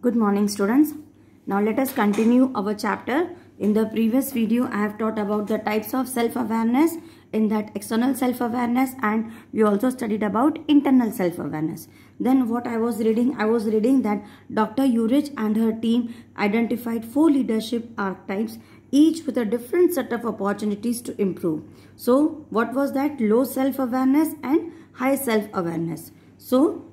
Good morning students. Now let us continue our chapter. In the previous video I have taught about the types of self-awareness, in that external self-awareness, and we also studied about internal self-awareness. Then what I was reading that Dr. Urich and her team identified 4 leadership archetypes, each with a different set of opportunities to improve. So what was that? Low self-awareness and high self-awareness. So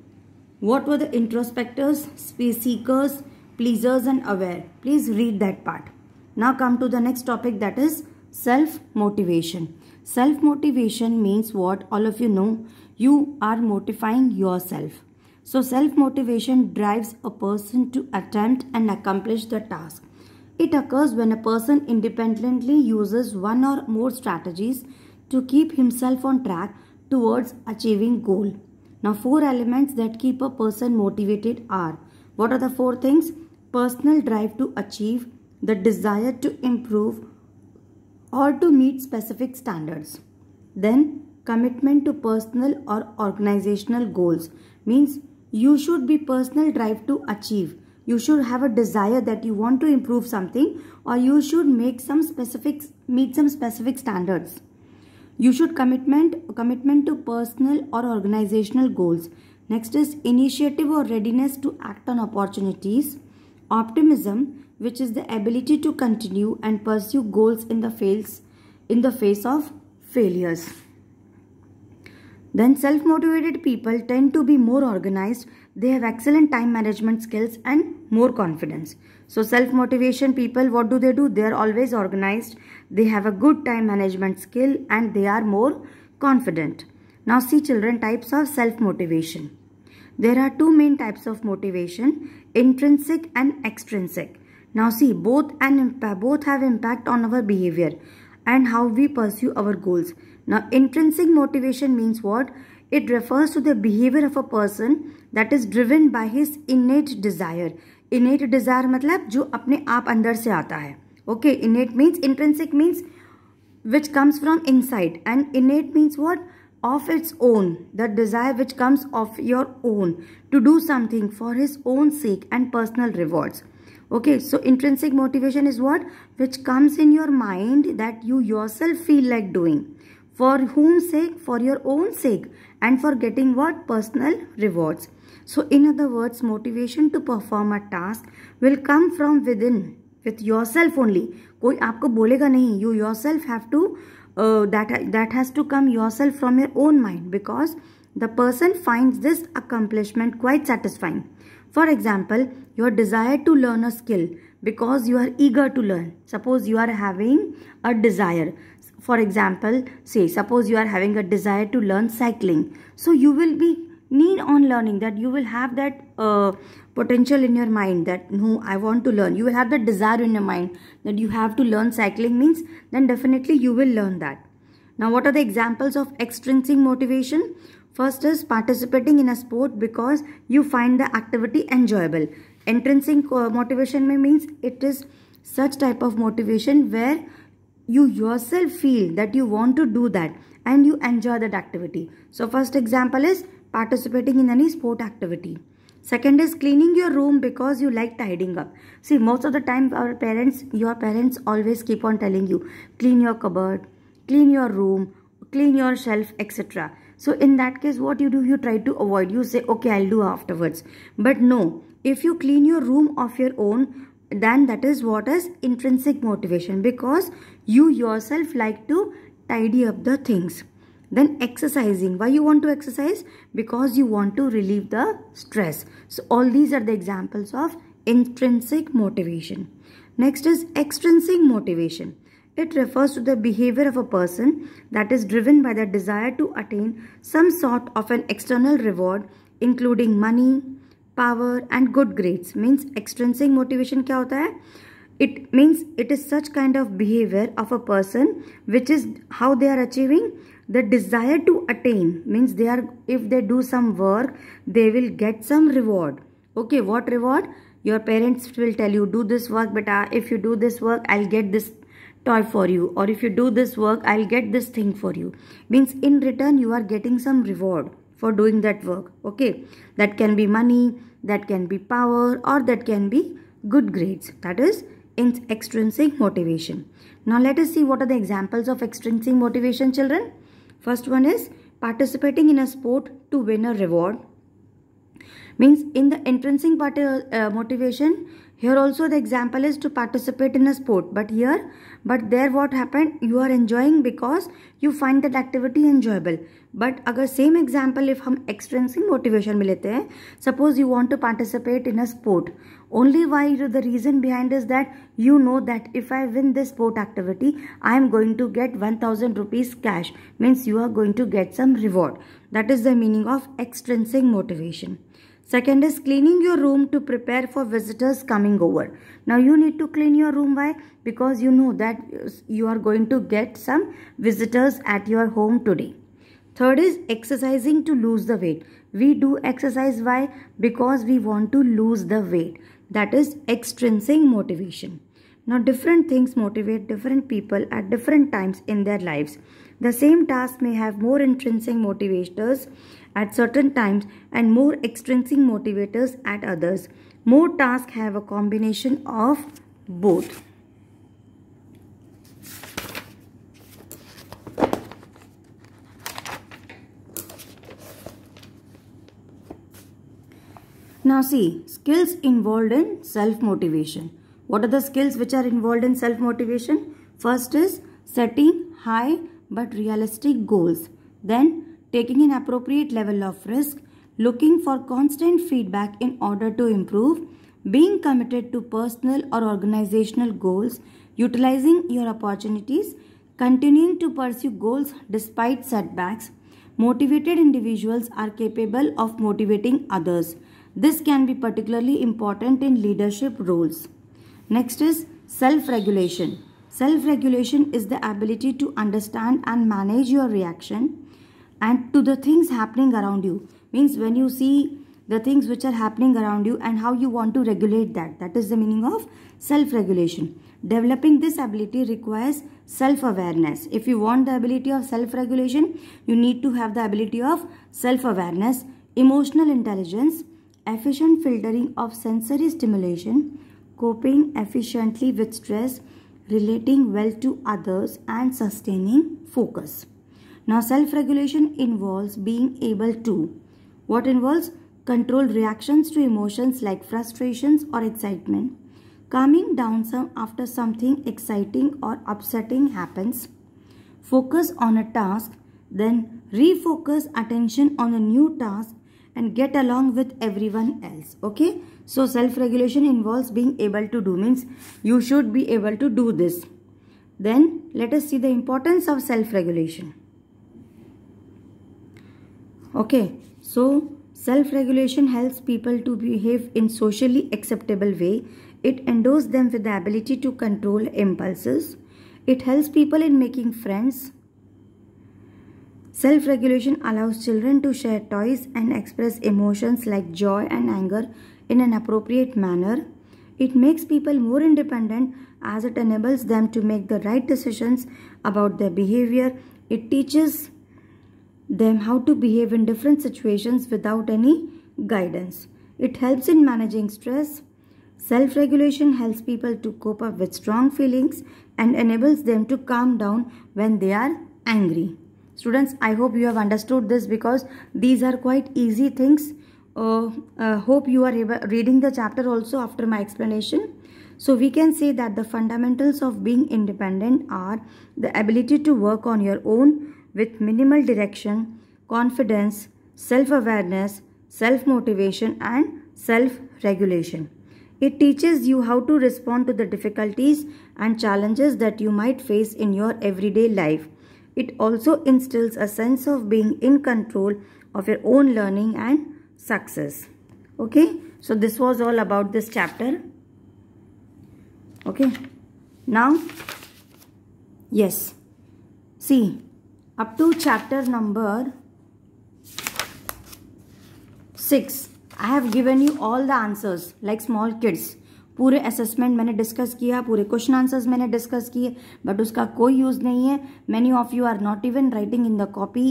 what were the introspectors, space seekers, pleasers and aware? Please read that part. Now come to the next topic, that is self-motivation. Self-motivation means what? All of you know, you are motivating yourself. So self-motivation drives a person to attempt and accomplish the task. It occurs when a person independently uses one or more strategies to keep himself on track towards achieving goal. Now 4 elements that keep a person motivated are, what are the 4 things? Personal drive to achieve, the desire to improve or to meet specific standards. Then commitment to personal or organizational goals, means you should be personal drive to achieve. You should have a desire that you want to improve something, or you should meet some specific standards. You should commitment to personal or organizational goals. Next is initiative or readiness to act on opportunities. Optimism, which is the ability to continue and pursue goals in the face of failures. Then self-motivated people tend to be more organized. They have excellent time management skills and more confidence. So self-motivation people, what do? They are always organized. They have a good time management skill and they are more confident. Now see children, types of self-motivation. There are 2 main types of motivation, intrinsic and extrinsic. Now see, both have impact on our behavior and how we pursue our goals. Now intrinsic motivation means what? It refers to the behavior of a person that is driven by his innate desire. Innate desire मतलब जो अपने आप अंदर से आता है. Okay, innate means, intrinsic means which comes from inside, and innate means what? Of its own, the desire which comes of your own to do something for his own sake and personal rewards. Okay, so intrinsic motivation is what? Which comes in your mind that you yourself feel like doing. For whom sake? For your own sake and for getting what? Personal rewards. So in other words, motivation to perform a task will come from within, with yourself only. कोई आपको बोलेगा नहीं. You yourself have to, that has to come yourself from your own mind, because the person finds this accomplishment quite satisfying. For example, your desire to learn a skill because you are eager to learn. Suppose you are having a desire. For example, say suppose you are having a desire to learn cycling. So you will be need on learning, that you will have that potential in your mind that no, I want to learn. You will have that desire in your mind that you have to learn cycling, means then definitely you will learn that. Now what are the examples of extrinsic motivation? First is participating in a sport because you find the activity enjoyable. Intrinsic motivation means it is such type of motivation where you yourself feel that you want to do that and you enjoy that activity. So first example is participating in any sport activity. Second is cleaning your room because you like tidying up. See, most of the time your parents always keep on telling you, clean your cupboard, clean your room, clean your shelf, etc. So in that case, what you do? You try to avoid. You say, okay, I'll do afterwards. But no, if you clean your room of your own, then that is what is intrinsic motivation, because you yourself like to tidy up the things. Then exercising. Why you want to exercise? Because you want to relieve the stress. So all these are the examples of intrinsic motivation. Next is extrinsic motivation. It refers to the behavior of a person that is driven by the desire to attain some sort of an external reward, including money, power and good grades. Means extrinsic motivation क्या होता है? It means it is such kind of behavior of a person which is how they are achieving the desire to attain. Means they are, if they do some work, they will get some reward. Okay, what reward? Your parents will tell you, do this work, beta. If you do this work, I'll get this toy for you, or if you do this work, I'll get this thing for you. Means in return you are getting some reward for doing that work. Okay, that can be money, that can be power, or that can be good grades. That is extrinsic motivation. Now let us see what are the examples of extrinsic motivation, children. First one is participating in a sport to win a reward. Means in the intrinsic motivation, here also the example is to participate in a sport, but there what happened, you are enjoying because you find that activity enjoyable. But अगर same example if हम extrinsic motivation में लेते हैं, suppose you want to participate in a sport, only why the reason behind is that you know that if I win this sport activity, I am going to get 1000 rupees cash, means you are going to get some reward. That is the meaning of extrinsic motivation. Second is cleaning your room to prepare for visitors coming over. Now you need to clean your room. Why? Because you know that you are going to get some visitors at your home today. Third is exercising to lose the weight. We do exercise. Why? Because we want to lose the weight. That is extrinsic motivation. Now different things motivate different people at different times in their lives. The same task may have more intrinsic motivators at certain times and more extrinsic motivators at others. More tasks have a combination of both. Now see, skills involved in self-motivation. What are the skills which are involved in self-motivation? First is setting high but realistic goals. Then taking an appropriate level of risk, looking for constant feedback in order to improve, being committed to personal or organizational goals, utilizing your opportunities, continuing to pursue goals despite setbacks. Motivated individuals are capable of motivating others. This can be particularly important in leadership roles. Next is self-regulation. Self-regulation is the ability to understand and manage your reaction and to the things happening around you. Means when you see the things which are happening around you and how you want to regulate that. That is the meaning of self-regulation. Developing this ability requires self-awareness. If you want the ability of self-regulation, you need to have the ability of self-awareness, emotional intelligence, efficient filtering of sensory stimulation, coping efficiently with stress, relating well to others, and sustaining focus. Now self-regulation involves being able to, what involves? Control reactions to emotions like frustrations or excitement, calming down after something exciting or upsetting happens, focus on a task, then refocus attention on a new task and get along with everyone else. Okay, so self-regulation involves being able to do, means you should be able to do this. Then let us see the importance of self-regulation. Okay, so self-regulation helps people to behave in socially acceptable way. It endows them with the ability to control impulses. It helps people in making friends. Self-regulation allows children to share toys and express emotions like joy and anger in an appropriate manner. It makes people more independent as it enables them to make the right decisions about their behavior. It teaches them how to behave in different situations without any guidance. It helps in managing stress. Self-regulation helps people to cope up with strong feelings and enables them to calm down when they are angry. Students, I hope you have understood this because these are quite easy things. Hope you are reading the chapter also after my explanation. So we can say that the fundamentals of being independent are the ability to work on your own with minimal direction, confidence, self-awareness, self-motivation, and self-regulation. It teaches you how to respond to the difficulties and challenges that you might face in your everyday life. It also instills a sense of being in control of your own learning and success. Okay, so this was all about this chapter. Okay, now, yes, see, up to chapter number 6, I have given you all the answers like small kids. पूरे assessment मैंने discuss किया, पूरे question answers मैंने discuss किए, but उसका कोई use नहीं है. Many of you are not even writing in the copy.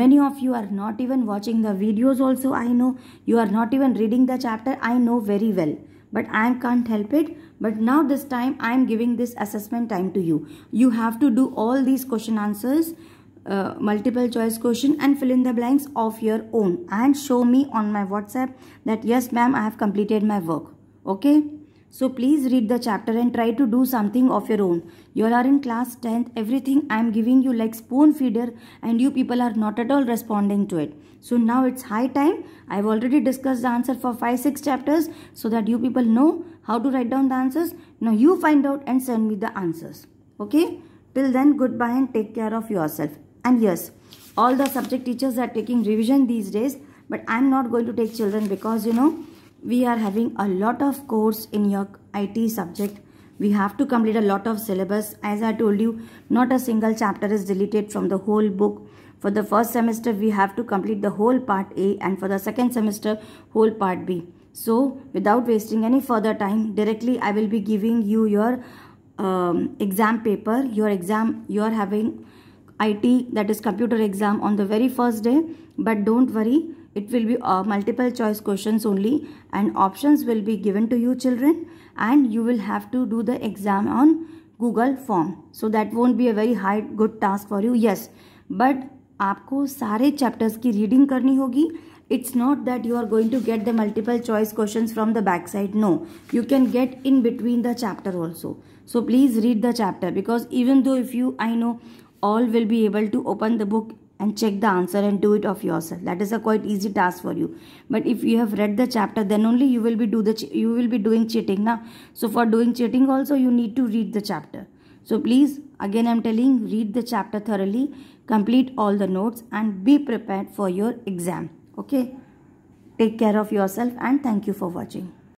Many of you are not even watching the videos also. I know you are not even reading the chapter. I know very well, but I can't help it. But now this time I am giving this assessment time to you. You have to do all these question answers, multiple choice question, and fill in the blanks of your own, and show me on my WhatsApp that yes ma'am, I have completed my work. Okay, so please read the chapter and try to do something of your own. You all are in class 10th. Everything I am giving you like spoon feeder, and you people are not at all responding to it. So now it's high time. I have already discussed the answer for 5-6 chapters, so that you people know how to write down the answers. Now you find out and send me the answers. Okay, till then, goodbye and take care of yourself. And yes, all the subject teachers are taking revision these days, but I am not going to take children, because you know we are having a lot of course in your IT subject. We have to complete a lot of syllabus. As I told you, not a single chapter is deleted from the whole book. For the first semester, we have to complete the whole part A, and for the second semester, whole part B. So without wasting any further time, directly I will be giving you your exam paper. Your exam, you are having IT, that is computer exam, on the very first day. But don't worry, it will be multiple choice questions only, and options will be given to you children, and you will have to do the exam on Google form. So that won't be a very good task for you. Yes, but आपको सारे chapters की reading करनी होगी. It's not that you are going to get the multiple choice questions from the back side. No, you can get in between the chapter also. So please read the chapter, because even though if you, I know all will be able to open the book and check the answer and do it of yourself. That is a quite easy task for you. But if you have read the chapter, then only you will be doing cheating now. So for doing cheating also, you need to read the chapter. So please, again I am telling, read the chapter thoroughly, complete all the notes, and be prepared for your exam. Okay, take care of yourself, and thank you for watching.